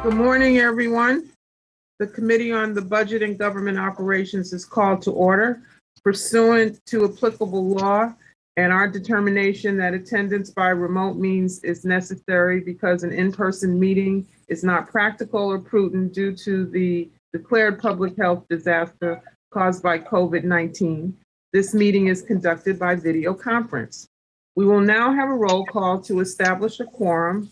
Good morning, everyone. The Committee on the Budget and Government Operations is called to order pursuant to applicable law and our determination that attendance by remote means is necessary because an in-person meeting is not practical or prudent due to the declared public health disaster caused by COVID-19. This meeting is conducted by video conference. We will now have a roll call to establish a quorum.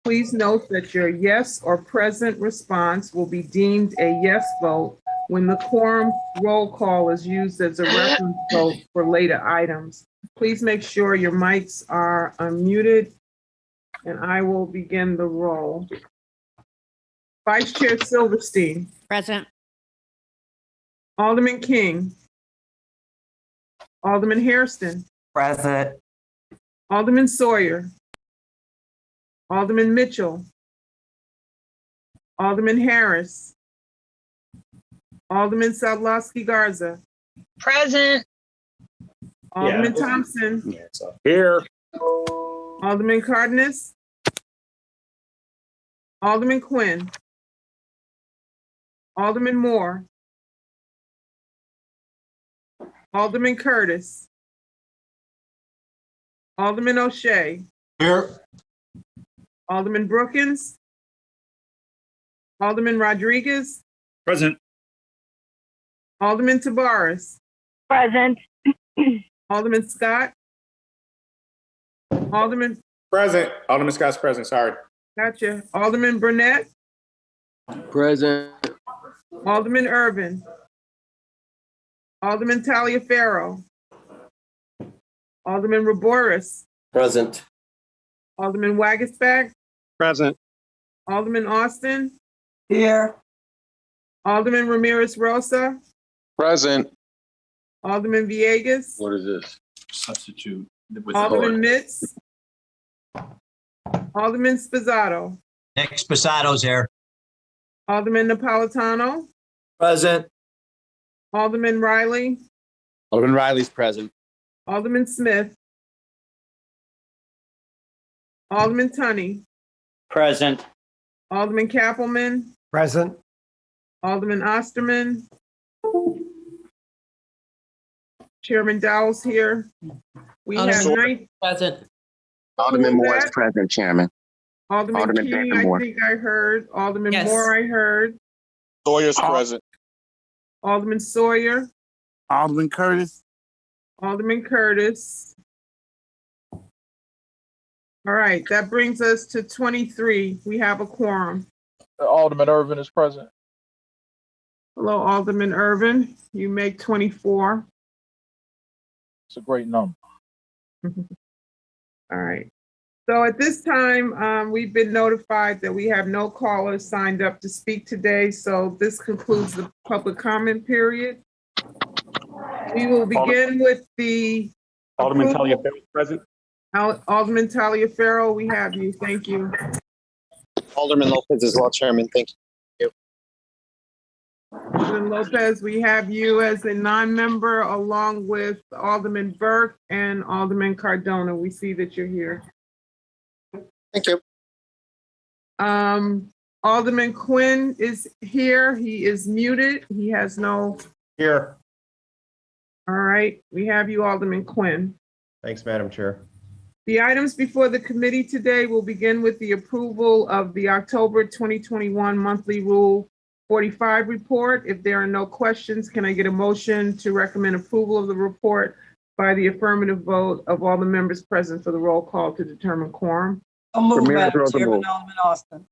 Please note that your yes or present response will be deemed a yes vote when the quorum roll call is used as a reference vote for later items. Please make sure your mics are unmuted, and I will begin the roll. Vice Chair Silverstein. Present. Alderman King. Alderman Hairston. Present. Alderman Sawyer. Alderman Mitchell. Alderman Harris. Alderman Sadlowski Garza. Present. Alderman Thompson. Here. Alderman Cardenas. Alderman Quinn. Alderman Moore. Alderman Curtis. Alderman O'Shea. Here. Alderman Brookins. Alderman Rodriguez. Present. Alderman Tabaris. Present. Alderman Scott. Alderman, Present. Alderman Scott's present. Sorry. gotcha. Alderman Burnett. Present. Alderman Irvin. Alderman Taliaferro. Alderman Raboris. Present. Alderman Wagisback. Present. Alderman Austin. Here. Alderman Ramirez Rosa. Present. Alderman Villegas. What is this? Substitute. With Alderman Mitz. Alderman Spizzato. Nick Spasato's here. Alderman Napolitano. Present. Alderman Riley. Alderman Riley's present. Alderman Smith. Alderman Tunney. Present. Alderman Kappelman. Present. Alderman Osterman. Chairman Dowell's here. We have Present. Alderman Who was Moore is that? present, Chairman. Alderman Alderman King, Becker I Moore. think I heard. Alderman Yes. Moore, I heard. Sawyer's present. Alderman Sawyer. Alderman Curtis. Alderman Curtis. All right, that brings us to 23. We have a quorum. Alderman Irvin is present. Hello, Alderman Irvin. You make 24. It's a great number. All right. So at this time, we've been notified that we have no callers signed up to speak today. So this concludes the public comment period. We will begin with the Alderman approval. Taliaferro is present. Alderman Taliaferro, we have you. Thank you. Alderman Lopez as well, Chairman. Thank you. Alderman Lopez, we have you as a non-member along with Alderman Burke and Alderman Cardona. We see that you're here. Thank you. Alderman Quinn is here. He is muted. He has no, Here. all right. We have you, Alderman Quinn. Thanks, Madam Chair. The items before the committee today will begin with the approval of the October 2021 monthly Rule 45 report. If there are no questions, can I get a motion to recommend approval of the report by the affirmative vote of all the members present for the roll call to determine quorum? I'll move, Ramirez Madam Rosa Chairman. move. Alderman Austin.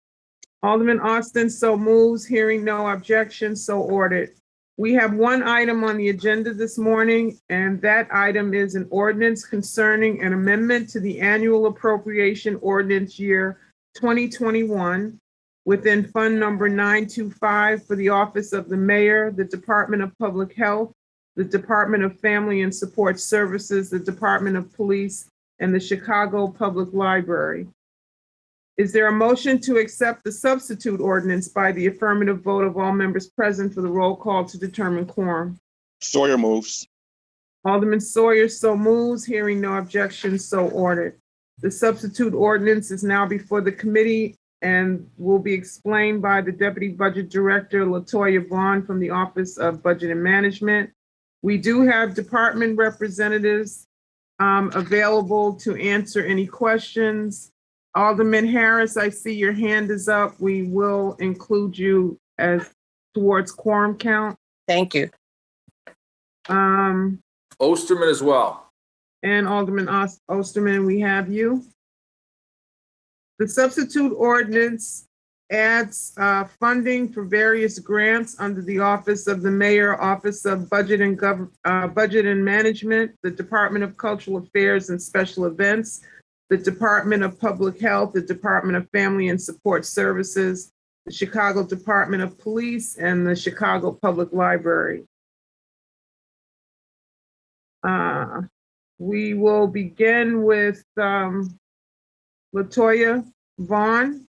Alderman Austin so moves, hearing no objection, so ordered. We have one item on the agenda this morning, and that item is an ordinance concerning an amendment to the annual appropriation ordinance year 2021 within Fund Number 925 for the Office of the Mayor, the Department of Public Health, the Department of Family and Support Services, the Department of Police, and the Chicago Public Library. Is there a motion to accept the substitute ordinance by the affirmative vote of all members present for the roll call to determine quorum? Sawyer moves. Alderman Sawyer so moves, hearing no objections, so ordered. The substitute ordinance is now before the committee and will be explained by the Deputy Budget Director, Latoya Vaughn, from the Office of Budget and Management. We do have department representatives available to answer any questions. Alderman Harris, I see your hand is up. We will include you as towards quorum count. Thank you. Osterman as well. And Alderman Osterman, we have you. The substitute ordinance adds funding for various grants under the Office of the Mayor, Office of Budget and Management, the Department of Cultural Affairs and Special Events, the Department of Public Health, the Department of Family and Support Services, the Chicago Department of Police, and the Chicago Public Library. We will begin with Latoya Vaughn.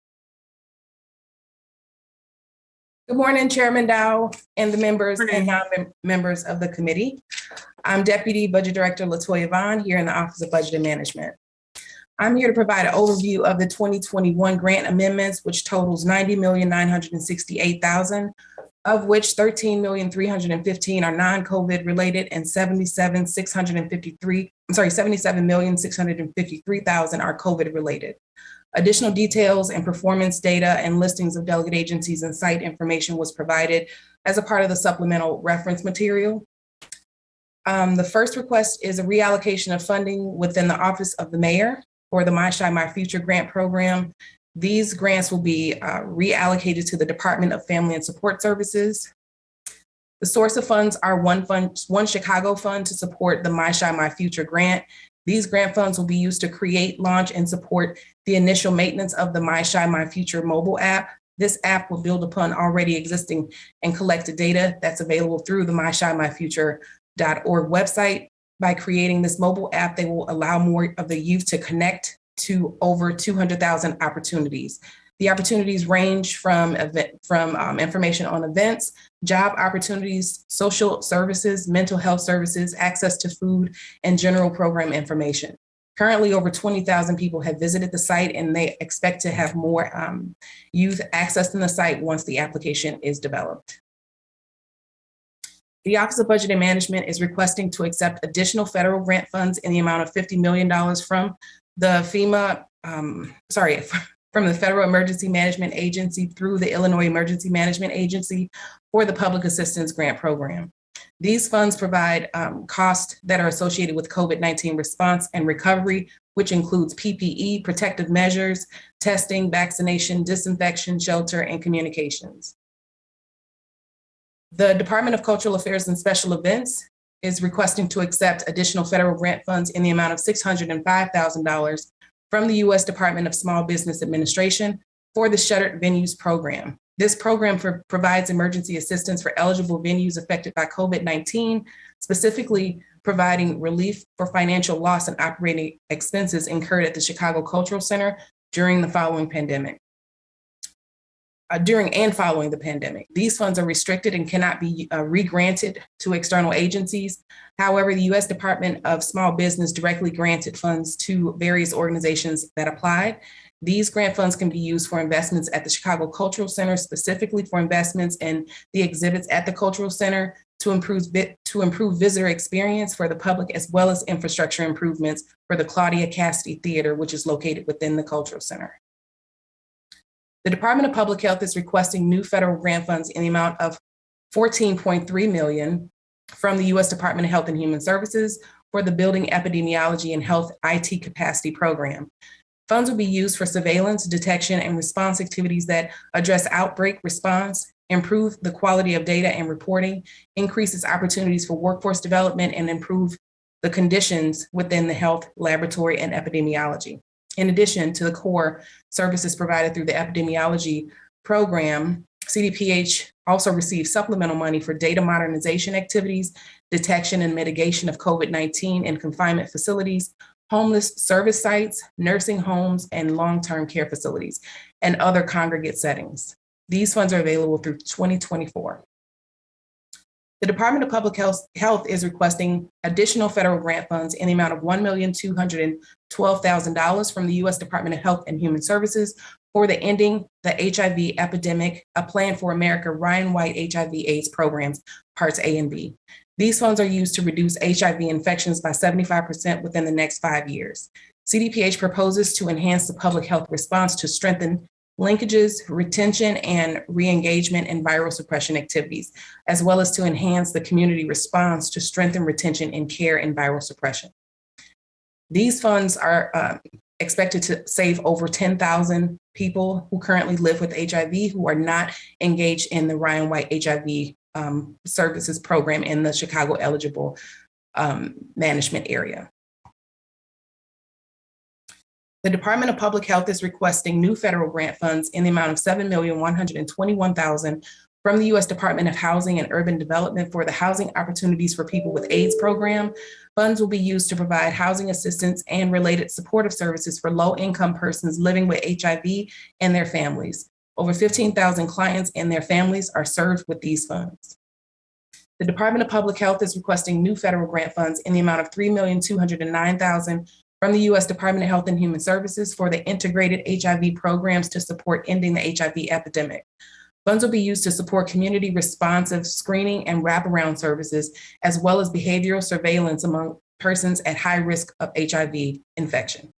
Good morning, Chairman Dow and the members and non-members of the committee. I'm Deputy Budget Director Latoya Vaughn here in the Office of Budget and Management. I'm here to provide an overview of the 2021 grant amendments, which totals $90,968,000, of which $13,315,000 are non-COVID related and $77,653,000 are COVID related. Additional details and performance data and listings of delegate agencies and site information was provided as a part of the supplemental reference material. The first request is a reallocation of funding within the Office of the Mayor for the My Chi My Future grant program. These grants will be reallocated to the Department of Family and Support Services. The source of funds are one Chicago fund to support the My Chi My Future grant. These grant funds will be used to create, launch, and support the initial maintenance of the My Chi My Future mobile app. This app will build upon already existing and collected data that's available through the mychimyfuture.org website. By creating this mobile app, they will allow more of the youth to connect to over 200,000 opportunities. The opportunities range from information on events, job opportunities, social services, mental health services, access to food, and general program information. Currently, over 20,000 people have visited the site, and they expect to have more youth accessing the site once the application is developed. The Office of Budget and Management is requesting to accept additional federal grant funds in the amount of $50 million from the from the Federal Emergency Management Agency through the Illinois Emergency Management Agency for the Public Assistance Grant Program. These funds provide costs that are associated with COVID-19 response and recovery, which includes PPE, protective measures, testing, vaccination, disinfection, shelter, and communications. The Department of Cultural Affairs and Special Events is requesting to accept additional federal grant funds in the amount of $605,000 from the U.S. Department of Small Business Administration for the Shuttered Venues Program. This program provides emergency assistance for eligible venues affected by COVID-19, specifically providing relief for financial loss and operating expenses incurred at the Chicago Cultural Center during and following the pandemic. These funds are restricted and cannot be re-granted to external agencies. However, the U.S. Department of Small Business directly granted funds to various organizations that applied. These grant funds can be used for investments at the Chicago Cultural Center, specifically for investments in the exhibits at the Cultural Center to improve visitor experience for the public, as well as infrastructure improvements for the Claudia Cassidy Theater, which is located within the Cultural Center. The Department of Public Health is requesting new federal grant funds in the amount of $14.3 million from the U.S. Department of Health and Human Services for the Building Epidemiology and Health IT Capacity Program. Funds will be used for surveillance, detection, and response activities that address outbreak response, improve the quality of data and reporting, increases opportunities for workforce development, and improve the conditions within the health, laboratory, and epidemiology. In addition to the core services provided through the epidemiology program, CDPH also receives supplemental money for data modernization activities, detection and mitigation of COVID-19 in confinement facilities, homeless service sites, nursing homes, and long-term care facilities, and other congregate settings. These funds are available through 2024. The Department of Public Health is requesting additional federal grant funds in the amount of $1,212,000 from the U.S. Department of Health and Human Services for the Ending the HIV Epidemic, A Plan for America Ryan White HIV/AIDS Programs, Parts A and B. These funds are used to reduce HIV infections by 75% within the next 5 years. CDPH proposes to enhance the public health response to strengthen linkages, retention, and re-engagement in viral suppression activities, as well as to enhance the community response to strengthen retention in care and viral suppression. These funds are expected to save over 10,000 people who currently live with HIV who are not engaged in the Ryan White HIV services program in the Chicago eligible management area. The Department of Public Health is requesting new federal grant funds in the amount of $7,121,000 from the U.S. Department of Housing and Urban Development for the Housing Opportunities for People with AIDS program. Funds will be used to provide housing assistance and related supportive services for low-income persons living with HIV and their families. Over 15,000 clients and their families are served with these funds. The Department of Public Health is requesting new federal grant funds in the amount of $3,209,000 from the U.S. Department of Health and Human Services for the integrated HIV programs to support ending the HIV epidemic. Funds will be used to support community responsive screening and wraparound services, as well as behavioral surveillance among persons at high risk of HIV infection.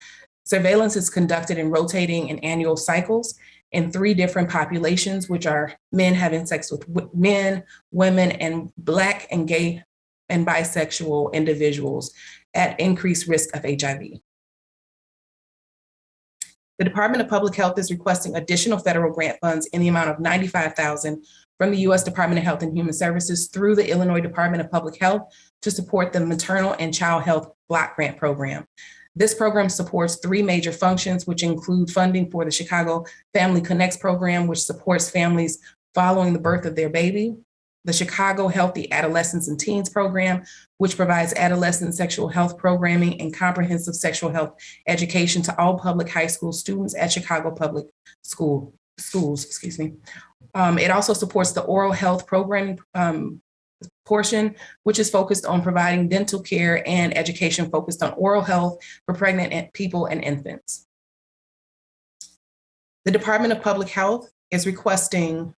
Surveillance is conducted in rotating and annual cycles in 3 different populations, which are men having sex with men, women, and Black and gay and bisexual individuals at increased risk of HIV. The Department of Public Health is requesting additional federal grant funds in the amount of $95,000 from the U.S. Department of Health and Human Services through the Illinois Department of Public Health to support the Maternal and Child Health Block Grant Program. This program supports 3 major functions, which include funding for the Chicago Family Connects program, which supports families following the birth of their baby, the Chicago Healthy Adolescents and Teens program, which provides adolescent sexual health programming and comprehensive sexual health education to all public high school students at Chicago Public Schools. It also supports the oral health programming portion, which is focused on providing dental care and education focused on oral health for pregnant people and infants. The Department of Public Health is requesting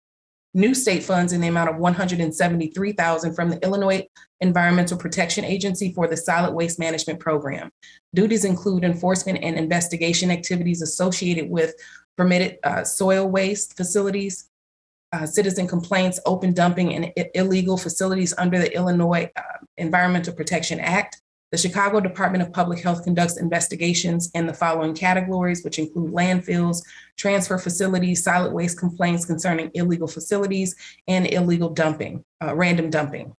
new state funds in the amount of $173,000 from the Illinois Environmental Protection Agency for the Solid Waste Management Program. Duties include enforcement and investigation activities associated with permitted soil waste facilities, citizen complaints, open dumping, and illegal facilities under the Illinois Environmental Protection Act. The Chicago Department of Public Health conducts investigations in the following categories, which include landfills, transfer facilities, solid waste complaints concerning illegal facilities, and illegal dumping, random dumping.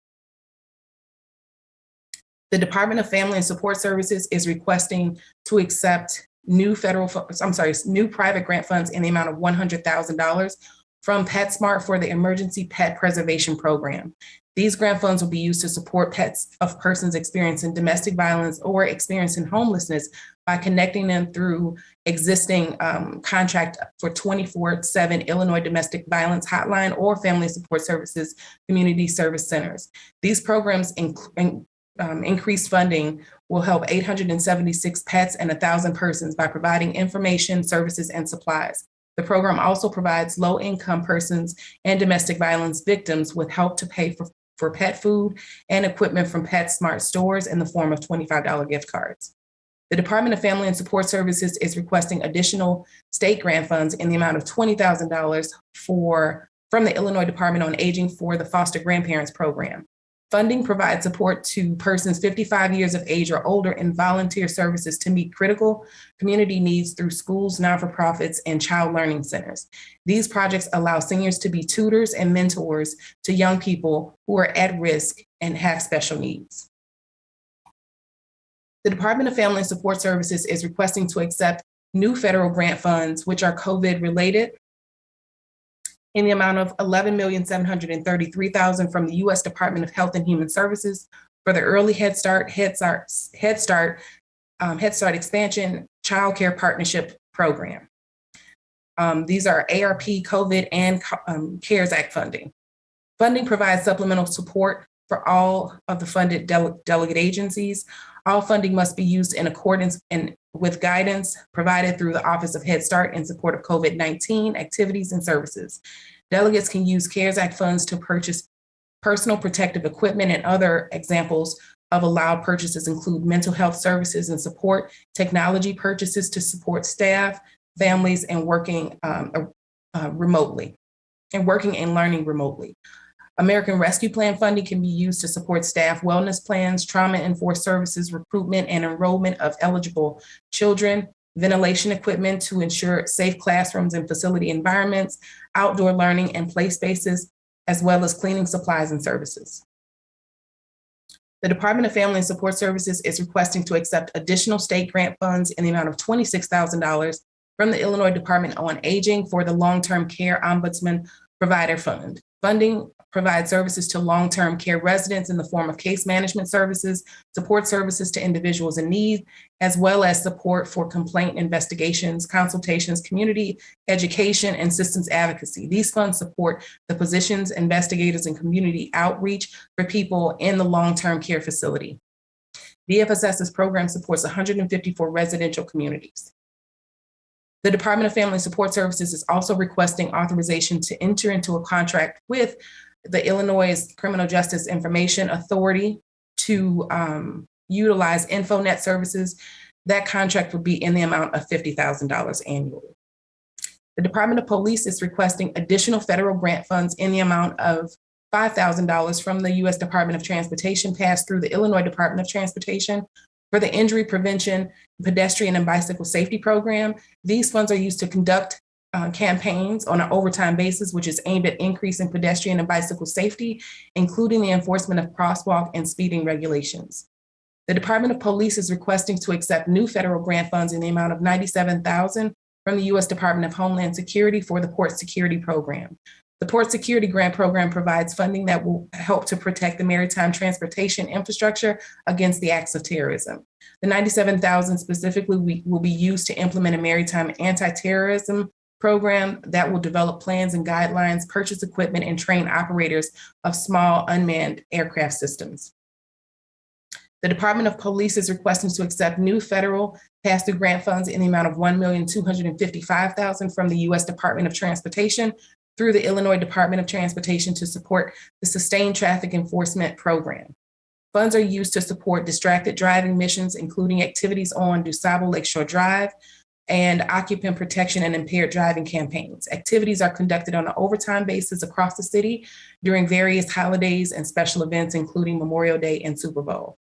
The Department of Family and Support Services is requesting to accept new private grant funds in the amount of $100,000 from PetSmart for the Emergency Pet Preservation Program. These grant funds will be used to support pets of persons experiencing domestic violence or experiencing homelessness by connecting them through existing contract for 24/7 Illinois Domestic Violence Hotline or Family Support Services Community Service Centers. These programs increased funding will help 876 pets and 1,000 persons by providing information, services, and supplies. The program also provides low-income persons and domestic violence victims with help to pay for pet food and equipment from PetSmart stores in the form of $25 gift cards. The Department of Family and Support Services is requesting additional state grant funds in the amount of $20,000 from the Illinois Department on Aging for the Foster Grandparents Program. Funding provides support to persons 55 years of age or older in volunteer services to meet critical community needs through schools, not-for-profits, and child learning centers. These projects allow seniors to be tutors and mentors to young people who are at risk and have special needs. The Department of Family and Support Services is requesting to accept new federal grant funds, which are COVID-related, in the amount of $11,733,000 from the U.S. Department of Health and Human Services for the Early Head Start Expansion Child Care Partnership Program. These are ARP, COVID, and CARES Act funding. Funding provides supplemental support for all of the funded delegate agencies. All funding must be used in accordance with guidance provided through the Office of Head Start in support of COVID-19 activities and services. Delegates can use CARES Act funds to purchase personal protective equipment, and other examples of allowed purchases include mental health services and support, technology purchases to support staff, families, and working remotely, and working and learning remotely. American Rescue Plan funding can be used to support staff wellness plans, trauma-enforced services, recruitment and enrollment of eligible children, ventilation equipment to ensure safe classrooms and facility environments, outdoor learning and play spaces, as well as cleaning supplies and services. The Department of Family and Support Services is requesting to accept additional state grant funds in the amount of $26,000 from the Illinois Department on Aging for the Long-Term Care Ombudsman Provider Fund. Funding provides services to long-term care residents in the form of case management services, support services to individuals in need, as well as support for complaint investigations, consultations, community education, and systems advocacy. These funds support the physicians, investigators, and community outreach for people in the long-term care facility. DFSS's program supports 154 residential communities. The Department of Family and Support Services is also requesting authorization to enter into a contract with the Illinois Criminal Justice Information Authority to utilize InfoNet services. That contract would be in the amount of $50,000 annually. The Department of Police is requesting additional federal grant funds in the amount of $5,000 from the U.S. Department of Transportation passed through the Illinois Department of Transportation for the Injury Prevention, Pedestrian and Bicycle Safety Program. These funds are used to conduct campaigns on an overtime basis, which is aimed at increasing pedestrian and bicycle safety, including the enforcement of crosswalk and speeding regulations. The Department of Police is requesting to accept new federal grant funds in the amount of $97,000 from the U.S. Department of Homeland Security for the Port Security Program. The Port Security Grant Program provides funding that will help to protect the maritime transportation infrastructure against the acts of terrorism. The $97,000 specifically will be used to implement a maritime anti-terrorism program that will develop plans and guidelines, purchase equipment, and train operators of small unmanned aircraft systems. The Department of Police is requesting to accept new federal pass-through grant funds in the amount of $1,255,000 from the U.S. Department of Transportation through the Illinois Department of Transportation to support the Sustained Traffic Enforcement Program. Funds are used to support distracted driving missions, including activities on DuSable Lakeshore Drive, and occupant protection and impaired driving campaigns. Activities are conducted on an overtime basis across the city during various holidays and special events, including Memorial Day and Super Bowl.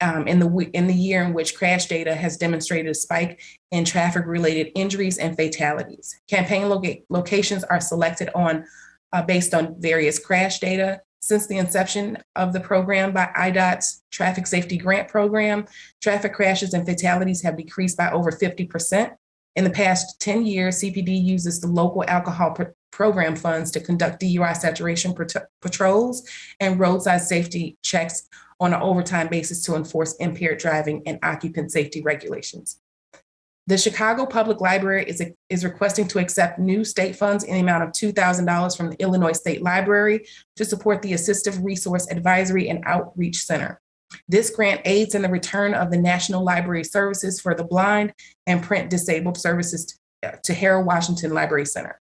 In the year in which crash data has demonstrated a spike in traffic-related injuries and fatalities. Campaign locations are selected based on various crash data. Since the inception of the program by IDOT's Traffic Safety Grant Program, traffic crashes and fatalities have decreased by over 50%. In the past 10 years, CPD uses the local alcohol program funds to conduct DUI saturation patrols and roadside safety checks on an overtime basis to enforce impaired driving and occupant safety regulations. The Chicago Public Library is requesting to accept new state funds in the amount of $2,000 from the Illinois State Library to support the Assistive Resource Advisory and Outreach Center. This grant aids in the return of the National Library Services for the Blind and Print Disabled Services to Harold Washington Library Center,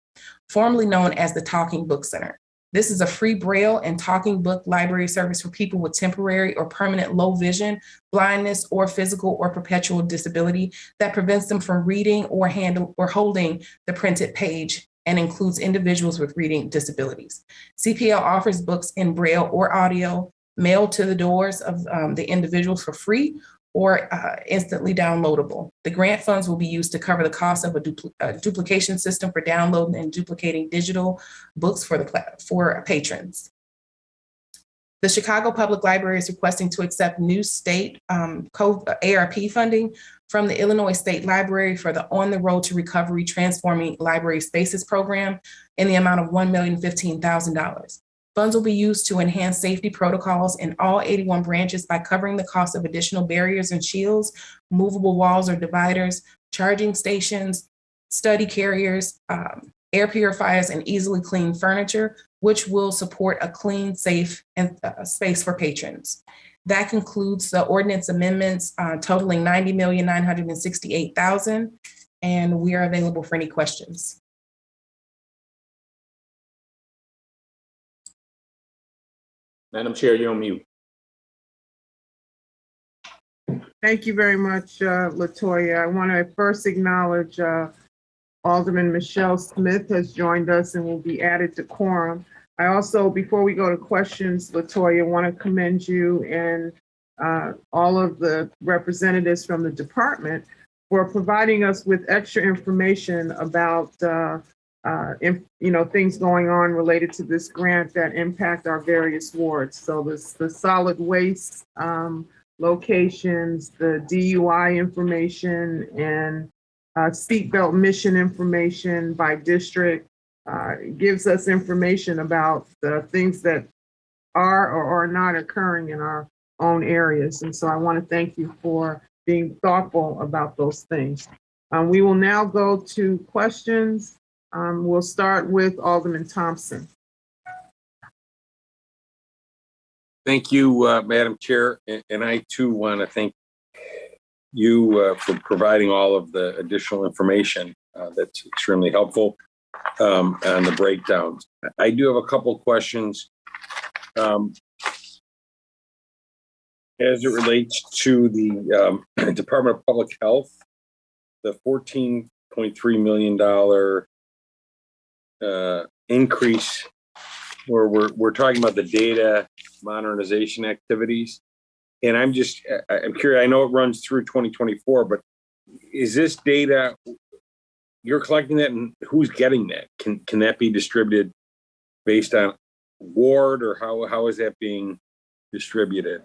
formerly known as the Talking Book Center. This is a free Braille and talking book library service for people with temporary or permanent low vision, blindness, or physical or perpetual disability that prevents them from reading or holding the printed page, and includes individuals with reading disabilities. CPL offers books in Braille or audio mailed to the doors of the individuals for free or instantly downloadable. The grant funds will be used to cover the cost of a duplication system for downloading and duplicating digital books for patrons. The Chicago Public Library is requesting to accept new state ARP funding from the Illinois State Library for the On the Road to Recovery Transforming Library Spaces program in the amount of $1,015,000. Funds will be used to enhance safety protocols in all 81 branches by covering the cost of additional barriers and shields, movable walls or dividers, charging stations, study carriers, air purifiers, and easily cleaned furniture, which will support a clean, safe, and space for patrons. That concludes the ordinance amendments totaling $90,968,000, and we are available for any questions. Madam Chair, you're on mute. Thank you very much, Latoya. I want to first acknowledge Alderman Michelle Smith has joined us and will be added to quorum. I also, before we go to questions, Latoya, want to commend you and all of the representatives from the department for providing us with extra information about things going on related to this grant that impact our various wards. So the solid waste locations, the DUI information, and seatbelt mission information by district gives us information about the things that are or are not occurring in our own areas. And so I want to thank you for being thoughtful about those things. We will now go to questions. We'll start with Alderman Thompson. Thank you, Madam Chair. And I too want to thank you for providing all of the additional information that's extremely helpful on the breakdowns. I do have a couple of questions as it relates to the Department of Public Health, the $14.3 million increase where we're talking about the data modernization activities. And I'm curious, I know it runs through 2024, but is this data, you're collecting that and who's getting that? Can that be distributed based on ward, or how is that being distributed?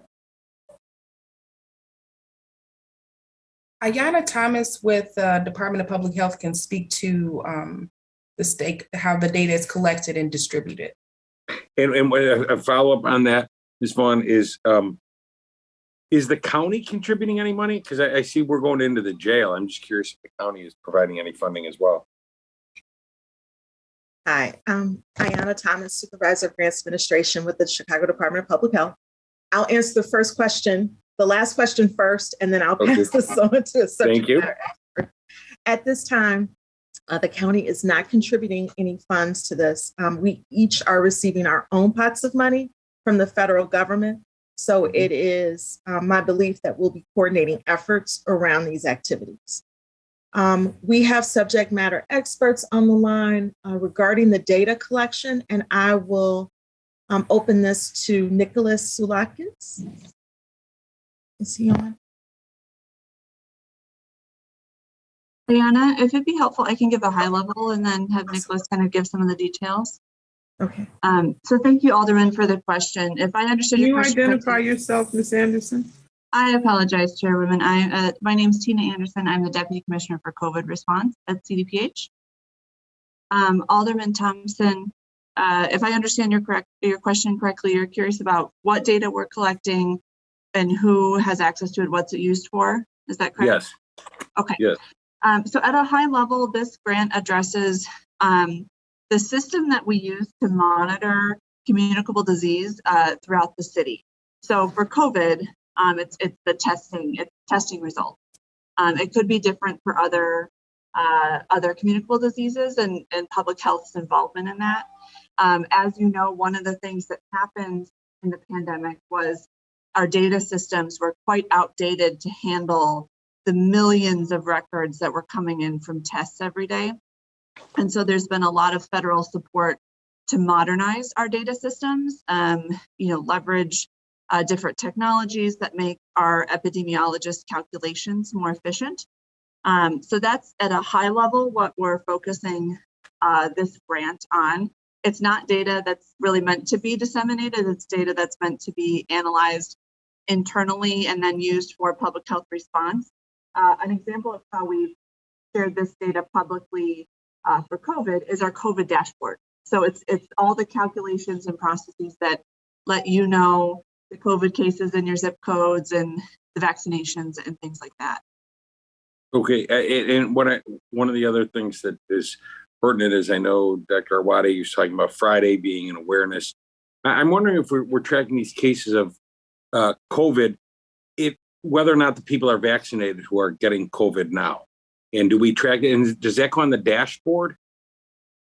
Ayanna Thomas with Department of Public Health can speak to how the data is collected and distributed. And a follow-up on that, Ms. Vaughn, is the county contributing any money? Because I see we're going into the jail. I'm just curious if the county is providing any funding as well. Hi, I'm Ayanna Thomas, Supervisor of Grants Administration with the Chicago Department of Public Health. I'll answer the first question, the last question first, and then I'll pass this on to a subject matter expert. At this time, the county is not contributing any funds to this. We each are receiving our own pots of money from the federal government. So it is my belief that we'll be coordinating efforts around these activities. We have subject matter experts on the line regarding the data collection, and I will open this to Nicholas Soulakis. Is he on? Ayanna, if it'd be helpful, I can give a high level and then have Nicholas kind of give some of the details. Okay. So thank you, Alderman, for the question. If I understood your question. Can you identify yourself, Ms. Anderson? I apologize, Chairwoman. My name is Tina Anderson. I'm the Deputy Commissioner for COVID Response at CDPH. Alderman Thompson, if I understand your question correctly, you're curious about what data we're collecting and who has access to it, what's it used for? Is that correct? Yes. Okay. Yes. So at a high level, this grant addresses the system that we use to monitor communicable disease throughout the city. So for COVID, it's the testing results. It could be different for other communicable diseases and public health's involvement in that. As you know, one of the things that happened in the pandemic was our data systems were quite outdated to handle the millions of records that were coming in from tests every day. And so there's been a lot of federal support to modernize our data systems, leverage different technologies that make our epidemiologist calculations more efficient. So that's at a high level what we're focusing this grant on. It's not data that's really meant to be disseminated. It's data that's meant to be analyzed internally and then used for public health response. An example of how we've shared this data publicly for COVID is our COVID dashboard. So it's all the calculations and processes that let you know the COVID cases in your zip codes and the vaccinations and things like that. Okay, and one of the other things that is pertinent is I know Dr. Arwady was talking about Friday being an awareness. I'm wondering if we're tracking these cases of COVID, whether or not the people are vaccinated who are getting COVID now? And do we track it? And does that go on the dashboard?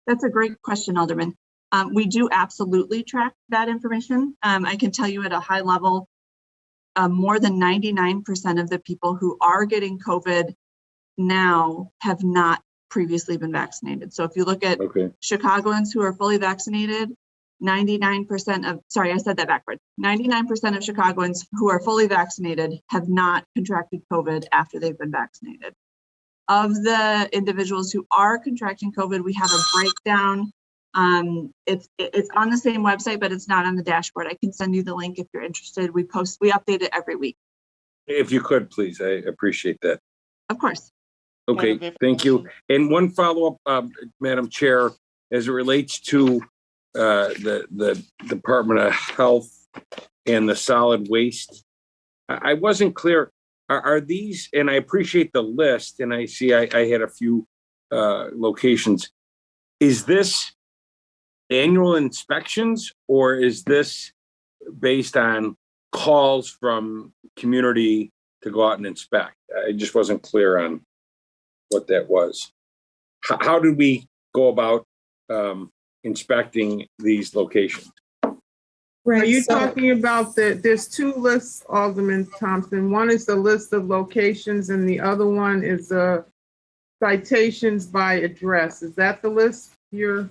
That's a great question, Alderman. We do absolutely track that information. I can tell you at a high level, more than 99% of the people who are getting COVID now have not previously been vaccinated. So if you look at Chicagoans who are fully vaccinated, 99% of, sorry, I said that backwards. 99% of Chicagoans who are fully vaccinated have not contracted COVID after they've been vaccinated. Of the individuals who are contracting COVID, we have a breakdown. It's on the same website, but it's not on the dashboard. I can send you the link if you're interested. We update it every week. If you could, please, I appreciate that. Of course. Okay, thank you. And one follow-up, Madam Chair, as it relates to the Department of Health and the solid waste. I wasn't clear. Are these, and I appreciate the list, and I see I had a few locations. Is this annual inspections, or is this based on calls from community to go out and inspect? I just wasn't clear on what that was. How did we go about inspecting these locations? Are you talking about there's two lists, Alderman Thompson. One is the list of locations and the other one is citations by address. Is that the list you're?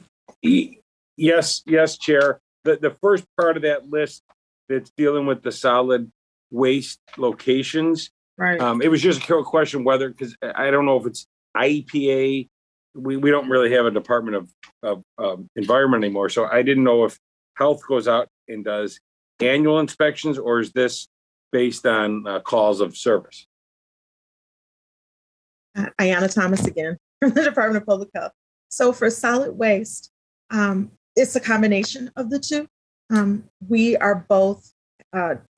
Yes, Chair. The first part of that list that's dealing with the solid waste locations. Right. It was just a question whether, because I don't know if it's IEPA. We don't really have a Department of Environment anymore. So I didn't know if Health goes out and does annual inspections, or is this based on calls of service? Ayanna Thomas again from the Department of Public Health. So for solid waste, it's a combination of the two. We are both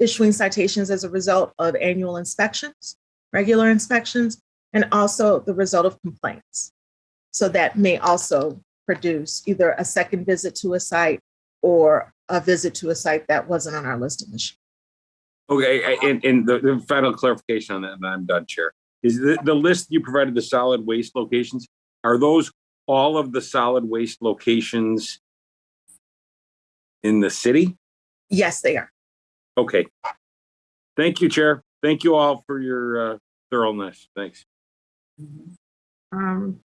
issuing citations as a result of annual inspections, regular inspections, and also the result of complaints. So that may also produce either a second visit to a site or a visit to a site that wasn't on our list initially. Okay, and the final clarification on that, and I'm done, Chair, is the list you provided, the solid waste locations, are those all of the solid waste locations in the city? Yes, they are. Okay. Thank you, Chair. Thank you all for your thoroughness. Thanks.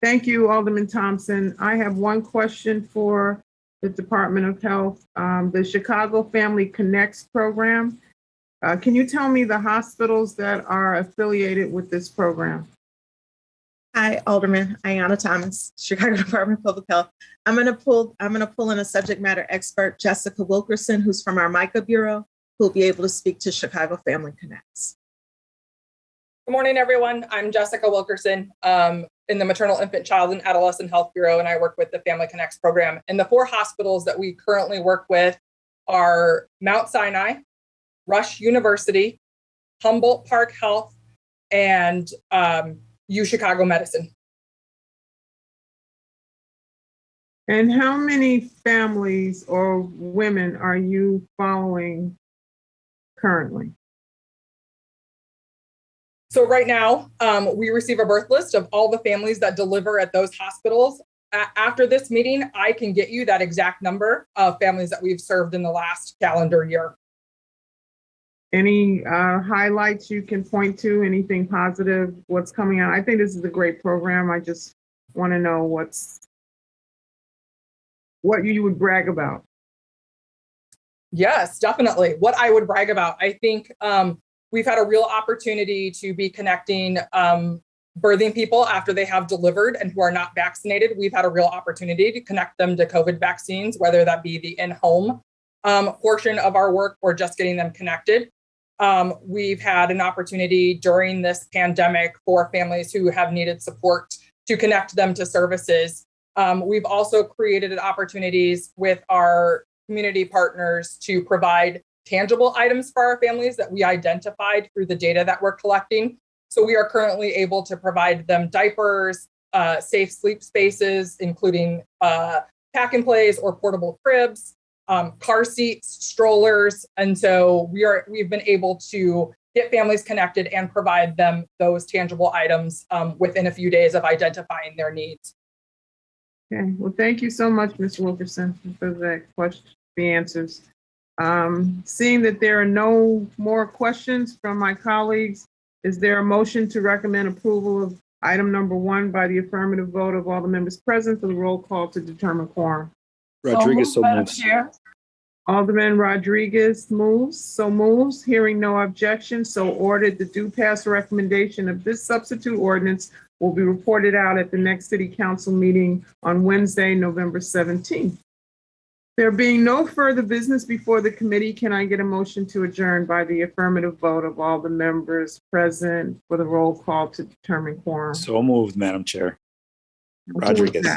Thank you, Alderman Thompson. I have one question for the Department of Health. The Chicago Family Connects program. Can you tell me the hospitals that are affiliated with this program? Hi, Alderman Ayanna Thomas, Chicago Department of Public Health. I'm going to pull in a subject matter expert, Jessica Wilkerson, who's from our MICA Bureau, who'll be able to speak to Chicago Family Connects. Good morning, everyone. I'm Jessica Wilkerson in the Maternal, Infant, Child, and Adolescent Health Bureau, and I work with the Family Connects program. And the 4 hospitals that we currently work with are Mount Sinai, Rush University, Humboldt Park Health, and U Chicago Medicine. And how many families or women are you following currently? So right now, we receive a birth list of all the families that deliver at those hospitals. After this meeting, I can get you that exact number of families that we've served in the last calendar year. Any highlights you can point to, anything positive, what's coming out? I think this is a great program. I just want to know what you would brag about. Yes, definitely. What I would brag about, I think we've had a real opportunity to be connecting birthing people after they have delivered and who are not vaccinated. We've had a real opportunity to connect them to COVID vaccines, whether that be the in-home portion of our work or just getting them connected. We've had an opportunity during this pandemic for families who have needed support to connect them to services. We've also created opportunities with our community partners to provide tangible items for our families that we identified through the data that we're collecting. So we are currently able to provide them diapers, safe sleep spaces, including pack and plays or portable cribs, car seats, strollers. And so we've been able to get families connected and provide them those tangible items within a few days of identifying their needs. Okay, well, thank you so much, Ms. Wilkerson, for the question, the answers. Seeing that there are no more questions from my colleagues, is there a motion to recommend approval of item number 1 by the affirmative vote of all the members present for the roll call to determine quorum? Rodriguez, so Madam moves. Chair. Alderman Rodriguez moves. Hearing no objection, so ordered. The due pass recommendation of this substitute ordinance will be reported out at the next city council meeting on Wednesday, November 17th. There being no further business before the committee, can I get a motion to adjourn by the affirmative vote of all the members present for the roll call to determine quorum? So moved, Madam Chair. Rodriguez.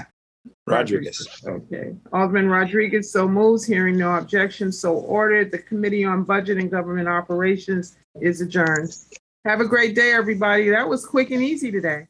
Rodriguez. Okay. Alderman Rodriguez so moves. Hearing no objection, so ordered. The Committee on Budget and Government Operations is adjourned. Have a great day, everybody. That was quick and easy today.